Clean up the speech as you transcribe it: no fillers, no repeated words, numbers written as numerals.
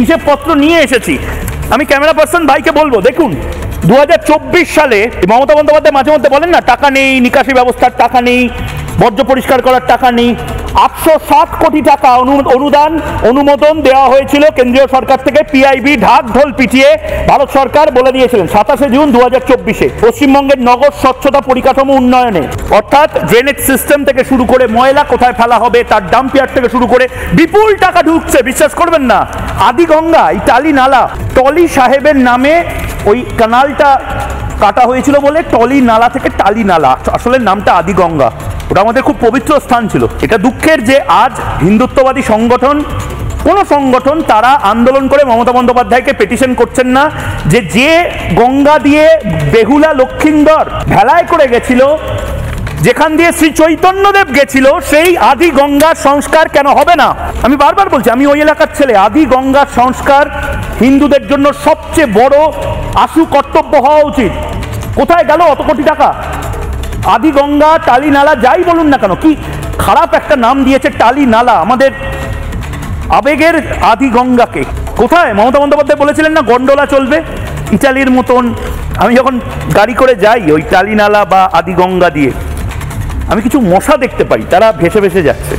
হিসেবপত্র নিয়ে এসেছি। আমি ক্যামেরা পার্সন ভাইকে বলবো, দেখুন 2024 সালে মমতা বন্দ্যোপাধ্যায় মাঝে মধ্যে বলেন না টাকা নেই, নিকাশি ব্যবস্থার টাকা নেই, বর্জ্য পরিষ্কার করার টাকা নেই। 860 কোটি টাকা অনুমোদন দেওয়া হয়েছিল কেন্দ্রীয় সরকার থেকে। পিআইবি ঢাক ঢোল পিটিয়ে ভারত সরকার বলে দিয়েছিলেন 27শে জুন 2024-এ পশ্চিমবঙ্গের নগর স্বচ্ছতা পরিকাঠামো উন্নয়নে, অর্থাৎ ড্রেনেজ সিস্টেম থেকে শুরু করে ময়লা কোথায় ফেলা হবে তার ডাম্পিয়ার থেকে শুরু করে বিপুল টাকা ঢুকছে। বিশ্বাস করবেন না, আদিগঙ্গা টালি নালা, টলি সাহেবের নামে ওই কানালটা কাটা হয়েছিল বলে টলি নালা থেকে টালি নালা, আসলে নামটা আদিগঙ্গা। ওটা আমাদের খুব পবিত্র স্থান ছিল। এটা দুঃখের যে আজ হিন্দুত্ববাদী সংগঠন, কোনো সংগঠন তারা আন্দোলন করে মমতা বন্দ্যোপাধ্যায়কে পিটিশন করছেন না যে গঙ্গা দিয়ে বেহুলা লক্ষিন্দর ভেলায় করে গেছিল, যেখান দিয়ে শ্রী চৈতন্যদেব গেছিল, সেই আদি গঙ্গার সংস্কার কেন হবে না। আমি বারবার বলছি, আমি ওই এলাকার ছেলে। আদি গঙ্গার সংস্কার হিন্দুদের জন্য সবচেয়ে বড় আশু কর্তব্য হওয়া উচিত। কোথায় গেল অত কোটি টাকা? আদি গঙ্গা, টালি নালা, যাই বলুন না কেন, কি খারাপ একটা নাম দিয়েছে টালি নালা আমাদের আবেগের আদি গঙ্গাকে। কোথায় মমতা বন্দ্যোপাধ্যায় বলেছিলেন না গন্ডোলা চলবে ইটালির মতন। আমি যখন গাড়ি করে যাই ওই টালি নালা বা আদি গঙ্গা দিয়ে, আমি কিছু মশা দেখতে পাই, তারা ভেসে ভেসে যাচ্ছে।